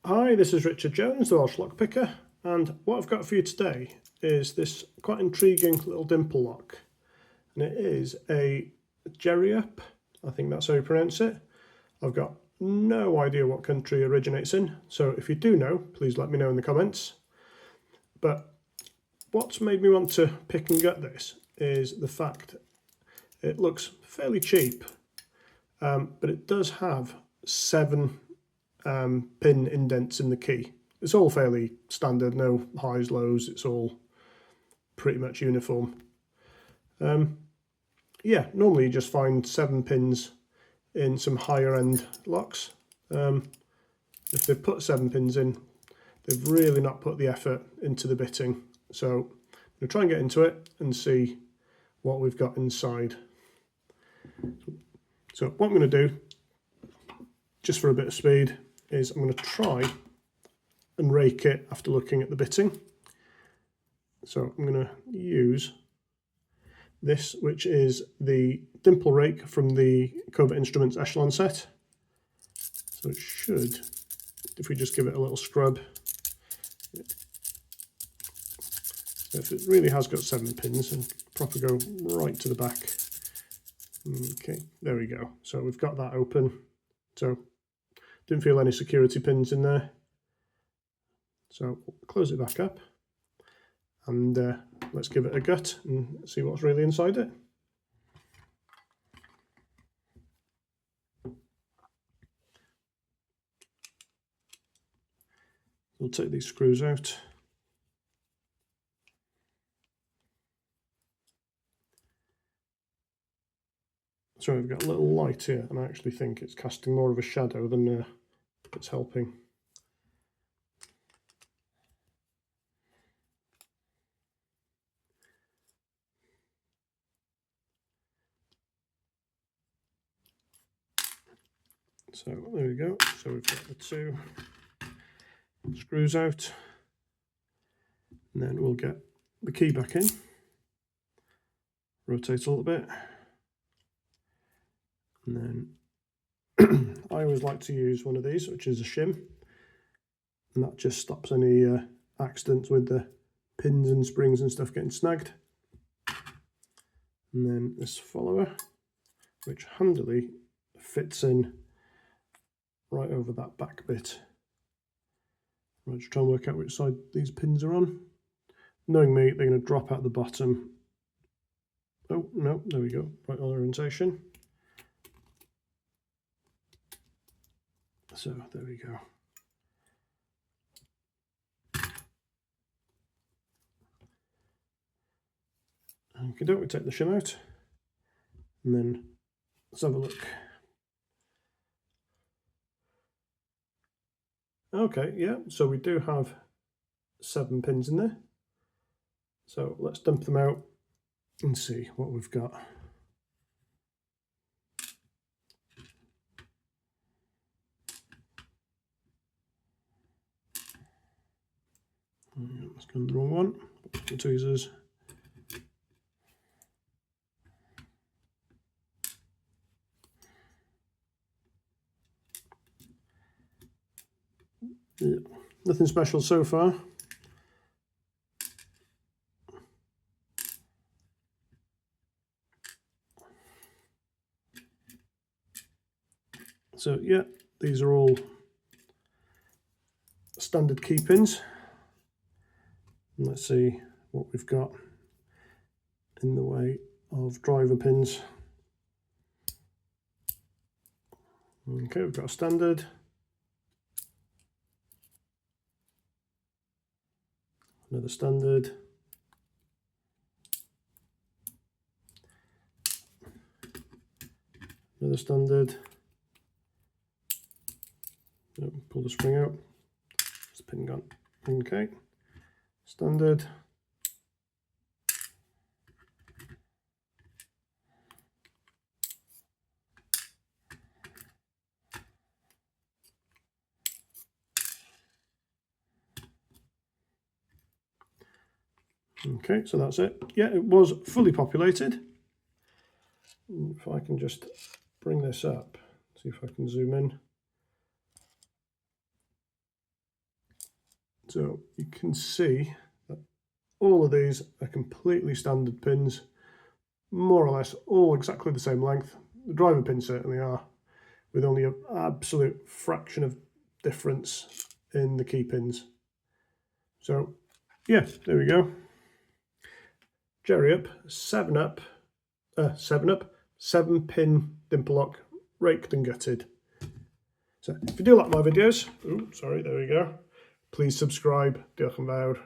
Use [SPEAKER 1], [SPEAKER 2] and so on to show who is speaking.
[SPEAKER 1] Hi, this is Richard Jones, the Welsh lock picker, and what I've got for you today is this quite intriguing little dimple lock, and it is a Jeriup. I think that's how you pronounce it. I've got no idea what country it originates in, so if you do know, please let me know in the comments. But what's made me want to pick and gut this is the fact it looks fairly cheap, but it does have 7 pin indents in the key. It's all fairly standard, no highs, lows, it's all pretty much uniform. Yeah, normally you just find 7 pins in some higher end locks. If they've put 7 pins in, they've really not put the effort into the bitting. So I'm going to try and get into it and see what we've got inside. So what I'm going to do, just for a bit of speed, is I'm going to try and rake it after looking at the bitting. So I'm going to use this, which is the dimple rake from the Covert Instruments Echelon set. So it should, if we just give it a little scrub, if it really has got 7 pins, and proper go right to the back. Okay, there we go. So we've got that open. So didn't feel any security pins in there. So close it back up and let's give it a gut and see what's really inside it. We'll take these screws out. So I've got a little light here, and I actually think it's casting more of a shadow than it's helping. So there we go. So we've got the 2 screws out, and then we'll get the key back in, rotate a little bit, and then I always like to use one of these, which is a shim, and that just stops any accidents with the pins and springs and stuff getting snagged. And then this follower, which handily fits in right over that back bit. I'll just try and work out which side these pins are on. Knowing me, they're going to drop out the bottom. Oh, no, there we go, right orientation. So there we go. Okay, we take the shim out, and then let's have a look. Okay, yeah, so we do have 7 pins in there. So let's dump them out and see what we've got. Let's go on the wrong one. The tweezers. Yeah, nothing special so far. So yeah, these are all standard key pins. And let's see what we've got in the way of driver pins. Okay, we've got a standard. Another standard. Another standard. Oh, pull the spring out. It's the pin gone. Okay. Standard. Okay, so that's it. Yeah, it was fully populated. If I can just bring this up, see if I can zoom in. So you can see that all of these are completely standard pins, more or less all exactly the same length. The driver pins certainly are, with only an absolute fraction of difference in the key pins. So yeah, there we go. Jeriup 7-pin dimple lock, raked and gutted. So if you do like my videos, there we go. Please subscribe. Diolch yn fawr.